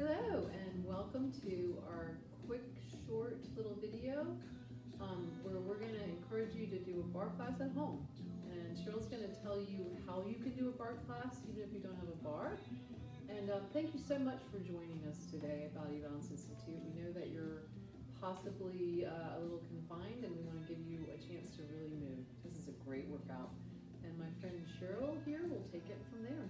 Hello and welcome to our quick short little video where we're going to encourage you to do a bar class at home. And Cheryl's going to tell you how you can do a bar class even if you don't have a bar. And thank you so much for joining us today at Body Balance Institute. We know that you're possibly a little confined and we want to give you a chance to really move. This is a great workout. And my friend Cheryl here will take it from there.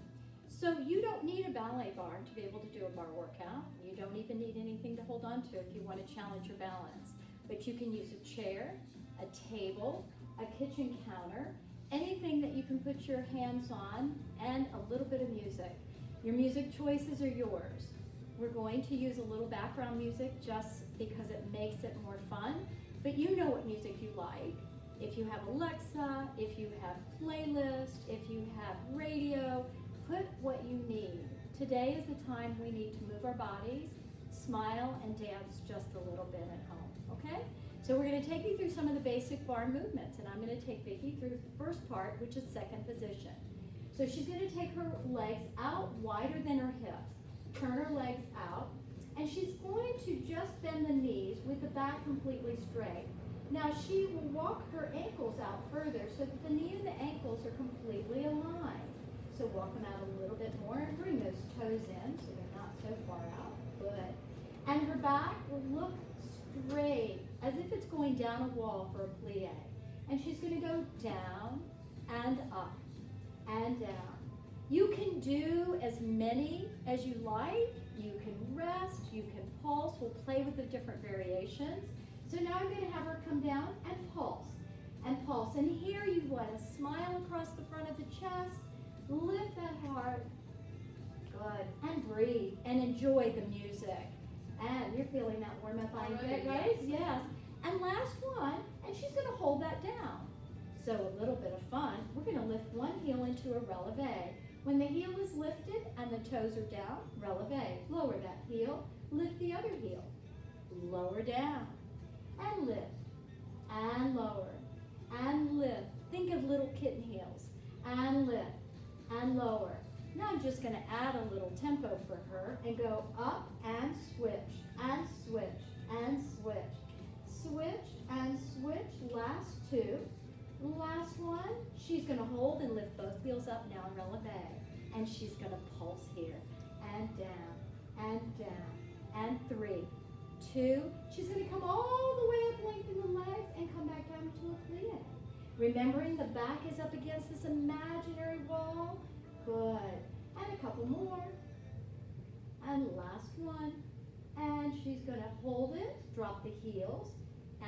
So you don't need a ballet bar to be able to do a bar workout. You don't even need anything to hold on to if you want to challenge your balance. But you can use a chair, a table, a kitchen counter, anything that you can put your hands on, and a little bit of music. Your music choices are yours. We're going to use a little background music just because it makes it more fun, but you know what music you like. If you have Alexa, if you have playlist, if you have radio, put what you need. Today is the time we need to move our bodies, smile, and dance just a little bit at home, okay? So we're going to take you through some of the basic bar movements, and I'm going to take Vicki through the first part, which is second position. So she's going to take her legs out wider than her hips, turn her legs out, and she's going to just bend the knees with the back completely straight. Now she will walk her ankles out further so that the knee and the ankles are completely aligned. So walk them out a little bit more and bring those toes in so they're not so far out. Good. And her back will look straight as if it's going down a wall for a plie. And she's going to go down and up and down. You can do as many as you like. You can rest, you can pulse. We'll play with the different variations. So now I'm going to have her come down and pulse. And pulse. And here you want to smile across the front of the chest. Lift that heart. Good. And breathe. And enjoy the music. And you're feeling that warm up on your head, right? Yes. And last one. And she's going to hold that down. So a little bit of fun. We're going to lift one heel into a releve. When the heel is lifted and the toes are down, releve. Lower that heel. Lift the other heel. Lower down. And lift. And lower. And lift. Think of little kitten heels. And lift. And lower. Now I'm just going to add a little tempo for her and go up and switch and switch and switch. Switch and switch. Last two. Last one. She's going to hold and lift both heels up now in releve. And she's going to pulse here. And down. And down. And 3, 2. She's going to come all the way up, lengthen the legs, and come back down into a plie. Remembering the back is up against this imaginary wall. Good. And a couple more. And last one. And she's going to hold it, drop the heels,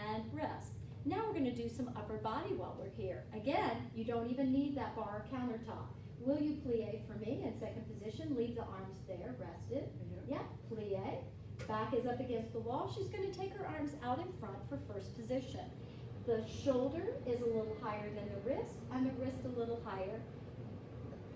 and rest. Now we're going to do some upper body while we're here. Again, you don't even need that bar or countertop. Will you plie for me in second position? Leave the arms there, rested. Yeah, plie. Back is up against the wall. She's going to take her arms out in front for first position. The shoulder is a little higher than the wrist, and the wrist a little higher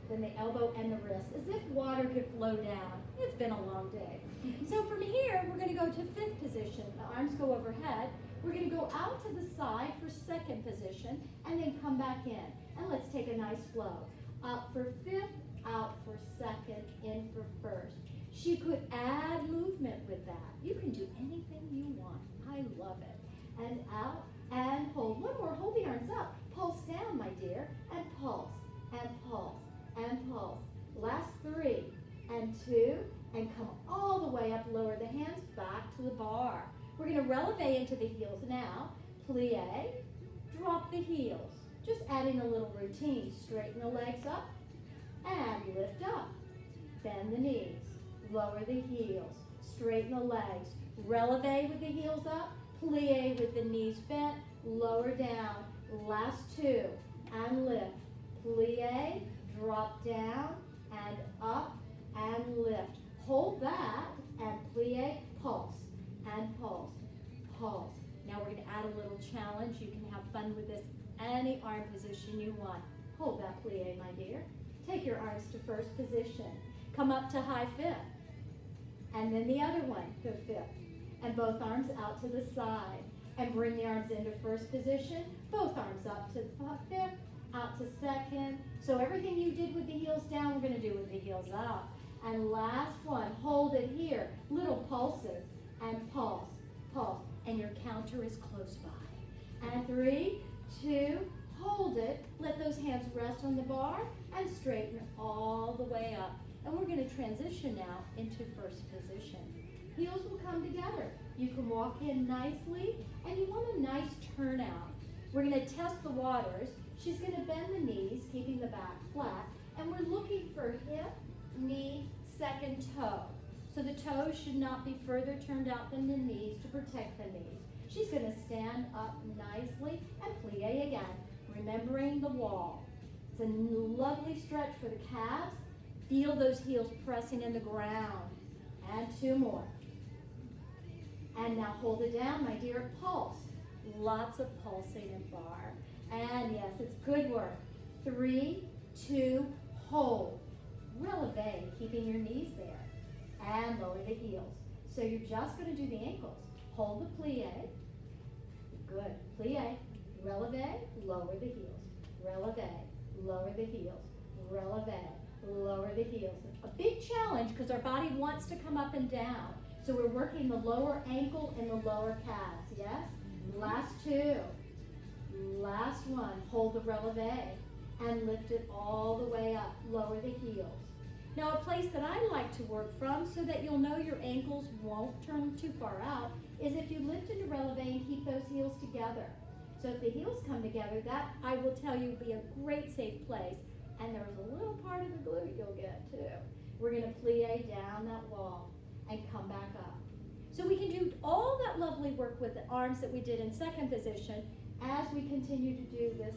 than the elbow and the wrist, as if water could flow down. It's been a long day. So from here, we're going to go to fifth position. The arms go overhead. We're going to go out to the side for second position, and then come back in. And let's take a nice flow. Up for fifth, out for second, in for first. She could add movement with that. You can do anything you want. I love it. And out. And hold. One more. Hold the arms up. Pulse down, my dear. And pulse. And pulse. And pulse. Last 3. And 2. And come all the way up. Lower the hands back to the bar. We're going to releve into the heels now. Plie. Drop the heels. Just adding a little routine. Straighten the legs up. And lift up. Bend the knees. Lower the heels. Straighten the legs. Releve with the heels up. Plie with the knees bent, lower down. Last 2, and lift. Plie, drop down, and up, and lift. Hold that, and plie, pulse, and pulse, pulse. Now we're going to add a little challenge. You can have fun with this any arm position you want. Hold that plie, my dear. Take your arms to first position. Come up to high fifth. And then the other one, go fifth. And both arms out to the side. And bring the arms into first position. Both arms up to fifth, out to second. So everything you did with the heels down, we're going to do with the heels up. And last one, hold it here. Little pulses, and pulse, pulse. And your counter is close by. And 3, 2, hold it. Let those hands rest on the bar and straighten all the way up. And we're going to transition now into first position. Heels will come together. You can walk in nicely, and you want a nice turnout. We're going to test the waters. She's going to bend the knees, keeping the back flat, and we're looking for hip, knee, second toe. So the toes should not be further turned out than the knees to protect the knees. She's going to stand up nicely and plie again, remembering the wall. It's a lovely stretch for the calves. Feel those heels pressing in the ground. And 2 more. And now hold it down, my dear. Pulse. Lots of pulsing in bar. And yes, it's good work. 3, 2, hold. Releve, keeping your knees there. And lower the heels. So you're just going to do the ankles. Hold the plie. Good. Plie. Releve, lower the heels. Releve, lower the heels. Releve, lower the heels. A big challenge because our body wants to come up and down. So we're working the lower ankle and the lower calves, yes? Last 2. Last one. Hold the releve and lift it all the way up. Lower the heels. Now a place that I like to work from so that you'll know your ankles won't turn too far out is if you lift into releve and keep those heels together. So if the heels come together, that I will tell you will be a great safe place. And there's a little part of the glute you'll get too. We're going to plie down that wall and come back up. So we can do all that lovely work with the arms that we did in second position as we continue to do this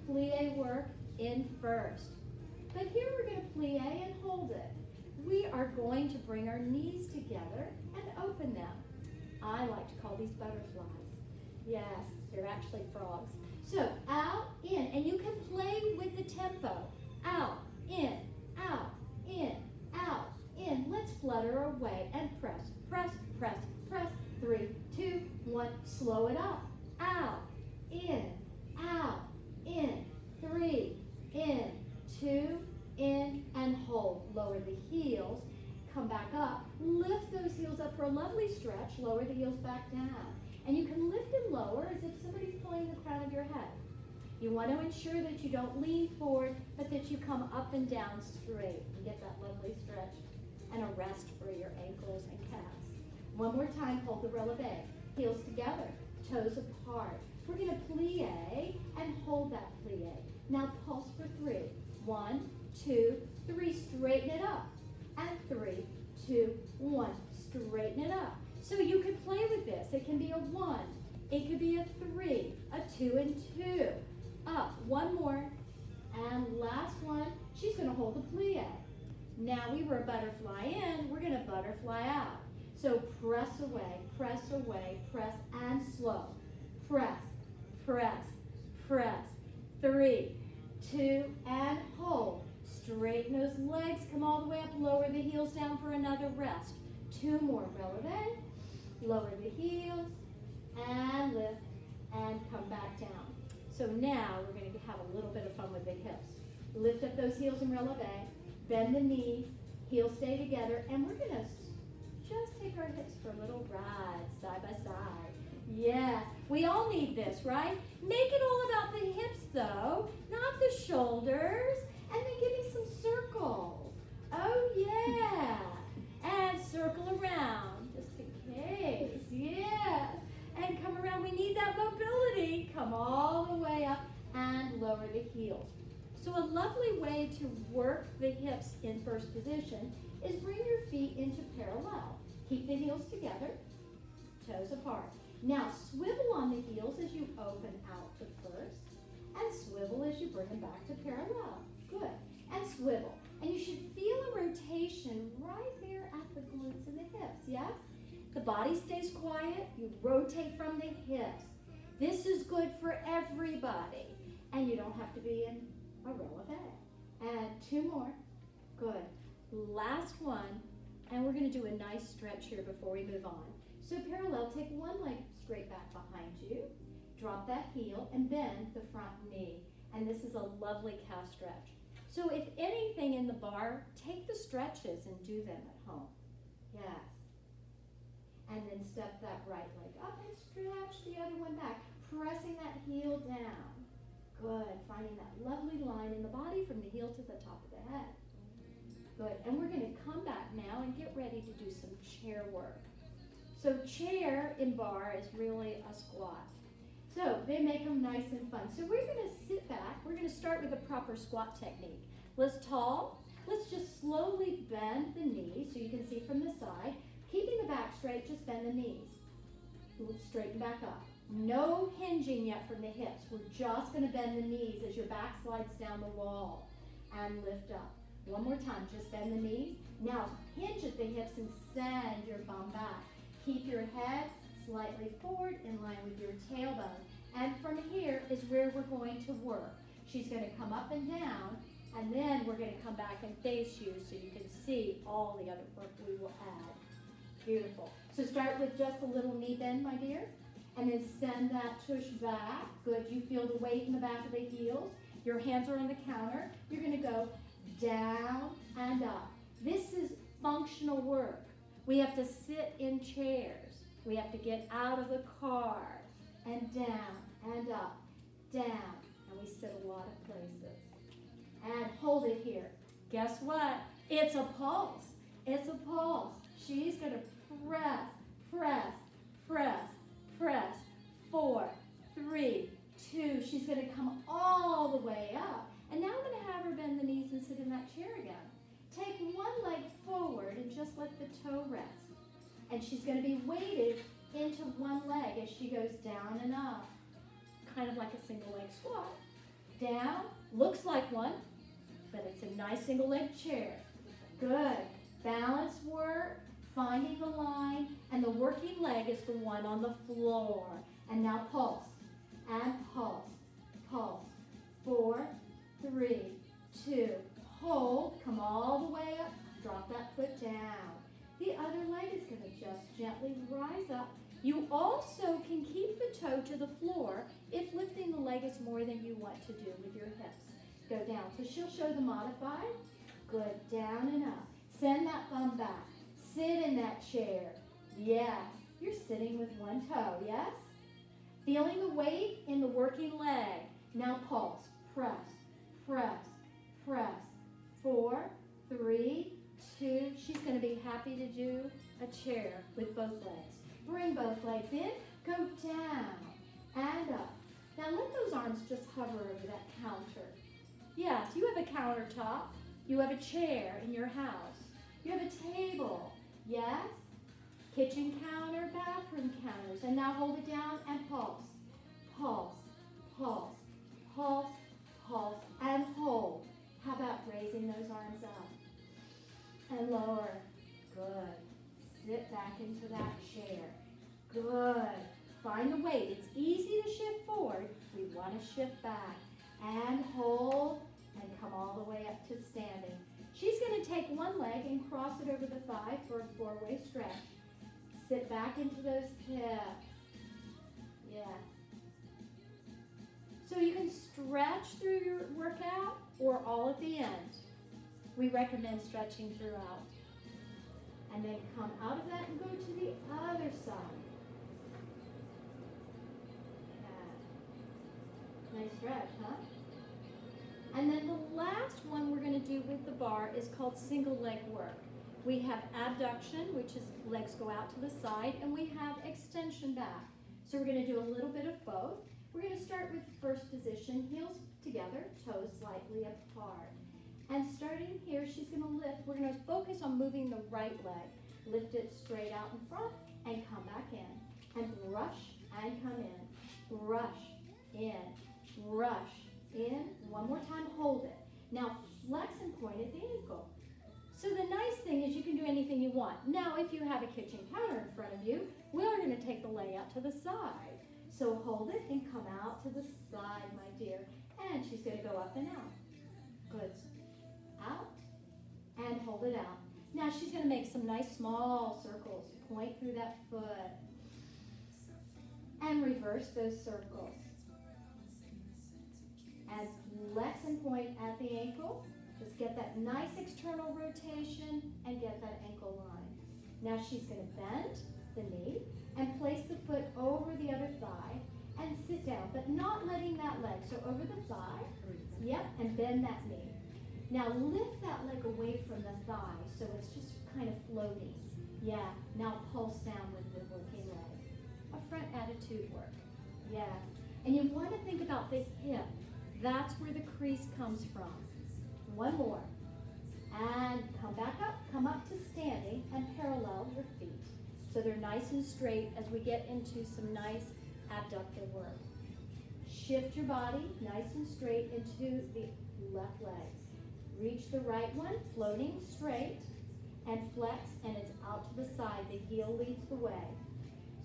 plie work in first. But here we're going to plie and hold it. We are going to bring our knees together and open them. I like to call these butterflies. Yes, they're actually frogs. So out, in, and you can play with the tempo. Out, in, out, in, out, in. Let's flutter away and press, press, press, press. 3, 2, 1. Slow it up. Out, in, 3, in, 2, in, and hold. Lower the heels. Come back up. Lift those heels up for a lovely stretch. Lower the heels back down. And you can lift and lower as if somebody's pulling the crown of your head. You want to ensure that you don't lean forward, but that you come up and down straight and get that lovely stretch and a rest for your ankles and calves. One more time, hold the releve. Heels together, toes apart. We're going to plie and hold that plie. Now pulse for 3. 1, 2, 3. Straighten it up. And 3, 2, 1. Straighten it up. So you could play with this. It can be a 1. It could be a 3, a 2 and 2. Up. One more. And last one. She's going to hold the plie. Now we were a butterfly in. We're going to butterfly out. So press away, press, and slow. Press, press, press. 3, 2, and hold. Straighten those legs. Come all the way up. Lower the heels down for another rest. 2 more. Releve. Lower the heels. And lift. And come back down. So now we're going to have a little bit of fun with the hips. Lift up those heels and releve. Bend the knees. Heels stay together. And we're going to just take our hips for a little ride, side by side. Yes, we all need this, right? Make it all about the hips, though, not the shoulders. And then give me some circles. Oh, yeah. And circle around, just in case. Yes. And come around. We need that mobility. Come all the way up and lower the heels. So a lovely way to work the hips in first position is bring your feet into parallel. Keep the heels together, toes apart. Now swivel on the heels as you open out to first, and swivel as you bring them back to parallel. Good. And swivel. And you should feel a rotation right there at the glutes and the hips, yes? The body stays quiet. You rotate from the hips. This is good for everybody. And you don't have to be in a releve. And 2 more. Good. Last one. And we're going to do a nice stretch here before we move on. So parallel, take one leg straight back behind you. Drop that heel and bend the front knee. And this is a lovely calf stretch. So if anything in the bar, take the stretches and do them at home. Yes. And then step that right leg up and stretch the other one back, pressing that heel down. Good, finding that lovely line in the body from the heel to the top of the head. Good, and we're going to come back now and get ready to do some chair work. So chair in bar is really a squat. So they make them nice and fun. So we're going to sit back. We're going to start with a proper squat technique. Let's tall. Let's just slowly bend the knees so you can see from the side. Keeping the back straight, just bend the knees. Straighten back up. No hinging yet from the hips. We're just going to bend the knees as your back slides down the wall and lift up. One more time, just bend the knees. Now hinge at the hips and send your bum back. Keep your head slightly forward in line with your tailbone. And from here is where we're going to work. She's going to come up and down, and then we're going to come back and face you so you can see all the other work we will add. Beautiful. So start with just a little knee bend, my dear, and then send that tush back. Good. You feel the weight in the back of the heels. Your hands are on the counter. You're going to go down and up. This is functional work. We have to sit in chairs. We have to get out of the car and down and up, down. And we sit a lot of places. And hold it here. Guess what? It's a pulse. It's a pulse. She's going to press, press, press, press. 4, 3, 2. She's going to come all the way up. And now I'm going to have her bend the knees and sit in that chair again. Take one leg forward and just let the toe rest. And she's going to be weighted into one leg as she goes down and up. Kind of like a single leg squat. Down, looks like one, but it's a nice single leg chair. Good. Balance work, finding the line, and the working leg is the one on the floor. And now pulse, and pulse, pulse. 4, 3, 2, hold, come all the way up, drop that foot down. The other leg is going to just gently rise up. You also can keep the toe to the floor if lifting the leg is more than you want to do with your hips. Go down. So she'll show the modified. Good. Down and up. Send that thumb back. Sit in that chair. Yes. You're sitting with one toe. Yes? Feeling the weight in the working leg. Now pulse. Press. Press. Press. 4, 3, 2. She's going to be happy to do a chair with both legs. Bring both legs in. Go down and up. Now let those arms just hover over that counter. Yes, you have a countertop. You have a chair in your house. You have a table. Yes? Kitchen counter, bathroom counters. And now hold it down and pulse. Pulse, pulse, pulse, pulse, and hold. How about raising those arms up? And lower. Good. Sit back into that chair. Good. Find the weight. It's easy to shift forward. We want to shift back. And hold and come all the way up to standing. She's going to take one leg and cross it over the thigh for a 4-way stretch. Sit back into those hips. Yes. So you can stretch through your workout or all at the end. We recommend stretching throughout. And then come out of that and go to the other side. Yeah. Nice stretch, huh? And then the last one we're going to do with the bar is called single leg work. We have abduction, which is legs go out to the side, and we have extension back. So we're going to do a little bit of both. We're going to start with first position, heels together, toes slightly apart. And starting here, she's going to lift. We're going to focus on moving the right leg. Lift it straight out in front and come back in. And brush and come in. Brush in. Brush in. One more time, hold it. Now flex and point at the ankle. So the nice thing is you can do anything you want. Now if you have a kitchen counter in front of you, we are going to take the leg out to the side. So hold it and come out to the side, my dear. And she's going to go up and out. Good. Out and hold it out. Now she's going to make some nice small circles. Point through that foot. And reverse those circles. And flex and point at the ankle. Just get that nice external rotation and get that ankle line. Now she's going to bend the knee and place the foot over the other thigh and sit down, but not letting that leg. So over the thigh, yep, and bend that knee. Now lift that leg away from the thigh so it's just kind of floating. Yeah, now pulse down with the working leg. A front attitude work. Yeah. And you want to think about the hip. That's where the crease comes from. One more. And come back up, come up to standing and parallel your feet. So they're nice and straight as we get into some nice abductor work. Shift your body nice and straight into the left leg. Reach the right one, floating straight, and flex, and it's out to the side. The heel leads the way.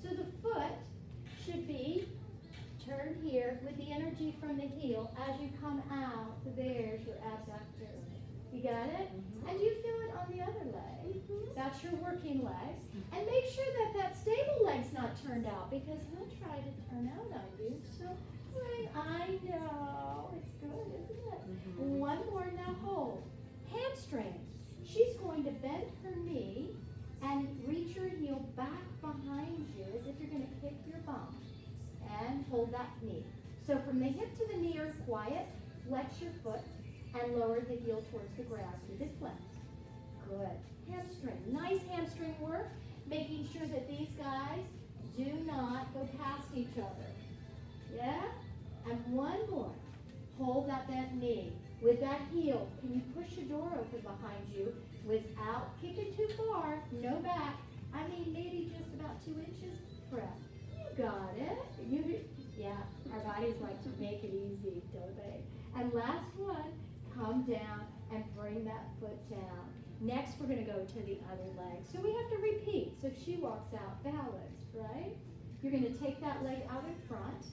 So the foot should be turned here with the energy from the heel as you come out. There's your abductor. You got it? And you feel it on the other leg. That's your working leg. And make sure that that stable leg's not turned out because he'll try to turn out on you. So, I know. It's good, isn't it? One more, now hold. Hamstring. She's going to bend her knee and reach your heel back behind you as if you're going to kick your bum. And hold that knee. So from the hip to the knee are quiet. Flex your foot and lower the heel towards the ground. Keep it flat. Good. Hamstring. Nice hamstring work. Making sure that these guys do not go past each other. Yeah? And one more. Hold that bent knee. With that heel, can you push the door open behind you without kicking too far? No back. I mean, maybe just about 2 inches. Press. You got it. Yeah, our bodies like to make it easy, don't they? And last one, come down and bring that foot down. Next, we're going to go to the other leg. So we have to repeat. So she walks out balanced, right? You're going to take that leg out in front.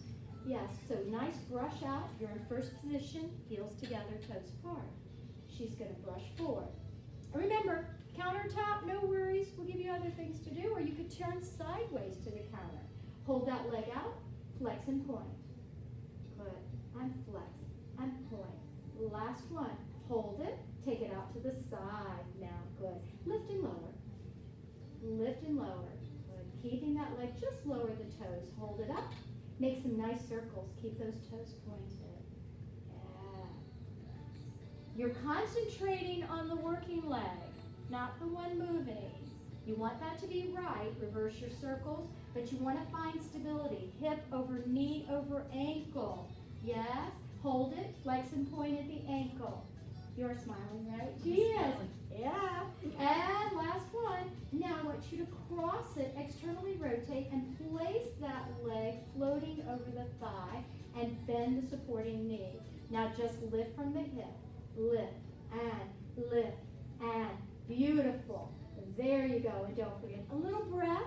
Yes, so nice brush out. You're in first position, heels together, toes apart. She's going to brush forward. And remember, countertop, no worries. We'll give you other things to do, or you could turn sideways to the counter. Hold that leg out, flex and point. Good, and flex and point. Last one, hold it, take it out to the side. Now, good. Lift and lower. Lift and lower. Good. Keeping that leg just lower the toes. Hold it up. Make some nice circles. Keep those toes pointed. Yeah. You're concentrating on the working leg, not the one moving. You want that to be right. Reverse your circles, but you want to find stability. Hip over knee over ankle. Yes. Hold it. Flex and point at the ankle. You're smiling, right? She is. Yeah. And last one. Now I want you to cross it, externally rotate, and place that leg floating over the thigh and bend the supporting knee. Now just lift from the hip. Lift and lift and beautiful. There you go. And don't forget a little breath.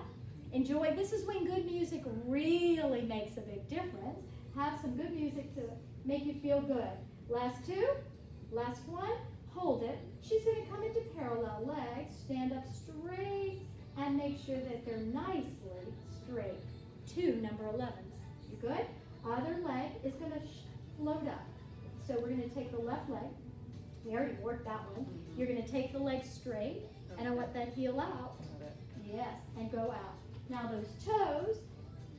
Enjoy. This is when good music really makes a big difference. Have some good music to make you feel good. Last two. Last one. Hold it. She's going to come into parallel legs. Stand up straight and make sure that they're nicely straight. 2 number 11s. You good? Other leg is going to float up. So we're going to take the left leg. We already worked that one. You're going to take the leg straight, and I want that heel out. Yes, and go out. Now those toes,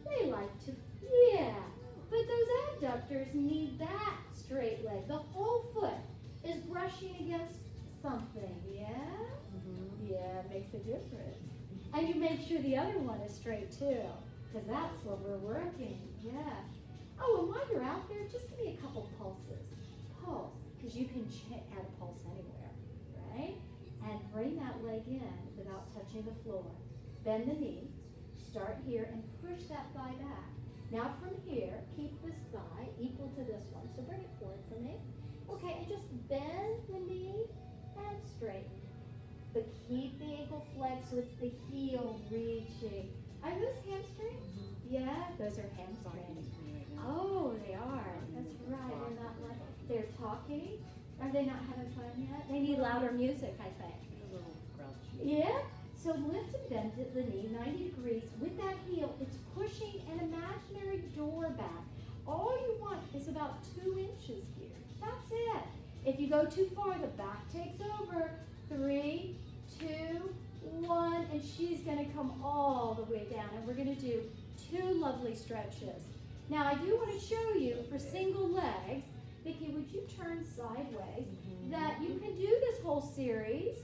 they like to, yeah. But those abductors need that straight leg. The whole foot is brushing against something, yeah? Yeah, it makes a difference. And you make sure the other one is straight too, because that's what we're working, yeah. Oh, and while you're out there, just give me a couple pulses. Pulse, because you can add a pulse anywhere, right? And bring that leg in without touching the floor. Bend the knee, start here, and push that thigh back. Now from here, keep this thigh equal to this one. So bring it forward for me. Okay, and just bend the knee and straighten. But keep the ankle flexed so it's the heel reaching. Are those hamstrings? Yeah, those are hamstrings. Oh, they are. That's right. They're not like they're talking. Are they not having fun yet? They need louder music, I think. Yeah. So lift and bend the knee 90 degrees. With that heel, it's pushing an imaginary door back. All you want is about 2 inches here. That's it. If you go too far, the back takes over. 3, 2, 1, and she's gonna come all the way down, and we're gonna do 2 lovely stretches. Now I do want to show you for single legs, Vicki, would you turn sideways, that you can do this whole series,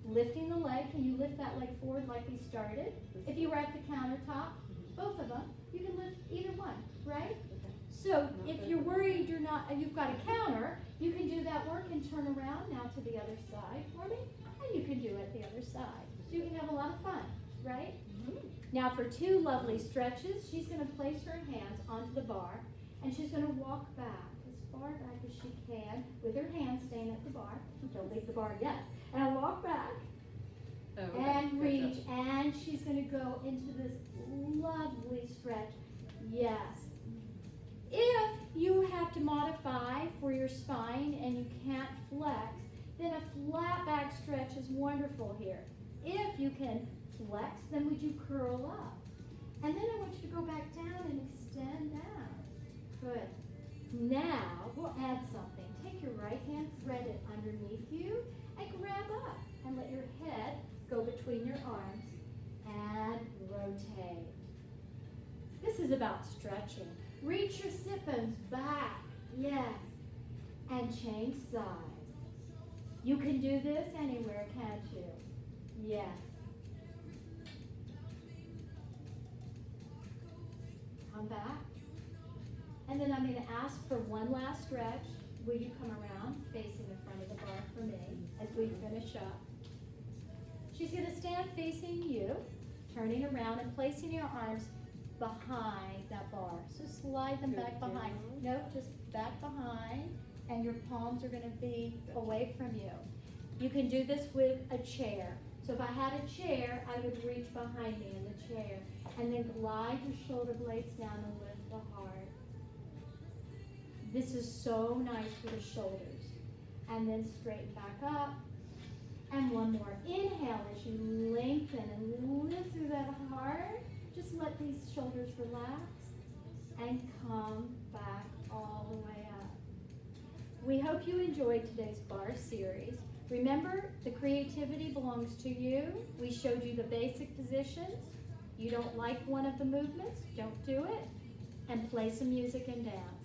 lifting the leg. Can you lift that leg forward like we started? If you were at the countertop, both of them, you can lift either one, right? So if you're worried you've got a counter, you can do that work and turn around now to the other side for me, and you can do it the other side. So you can have a lot of fun, right? Now for 2 lovely stretches, she's going to place her hands onto the bar, and she's going to walk back as far back as she can with her hands staying at the bar. Don't leave the bar yet. And walk back and reach, and she's going to go into this lovely stretch. Yes. If you have to modify for your spine and you can't flex, then a flat back stretch is wonderful here. If you can flex, then would you curl up? And then I want you to go back down and extend down. Good. Now we'll add something. Take your right hand, thread it underneath you, and grab up. And let your head go between your arms and rotate. This is about stretching. Reach your sit bones back, yes, and change sides. You can do this anywhere, can't you? Yes. Come back. And then I'm going to ask for one last stretch. Will you come around facing the front of the bar for me as we finish up? She's going to stand facing you, turning around and placing your arms behind that bar. So slide them back behind. Nope, just back behind, and your palms are going to be away from you. You can do this with a chair. So if I had a chair, I would reach behind me in the chair, and then glide your shoulder blades down and lift the heart. This is so nice for the shoulders. And then straighten back up. And one more. Inhale as you lengthen and lift through that heart. Just let these shoulders relax and come back all the way up. We hope you enjoyed today's bar series. Remember, the creativity belongs to you. We showed you the basic positions. You don't like one of the movements, don't do it. And play some music and dance.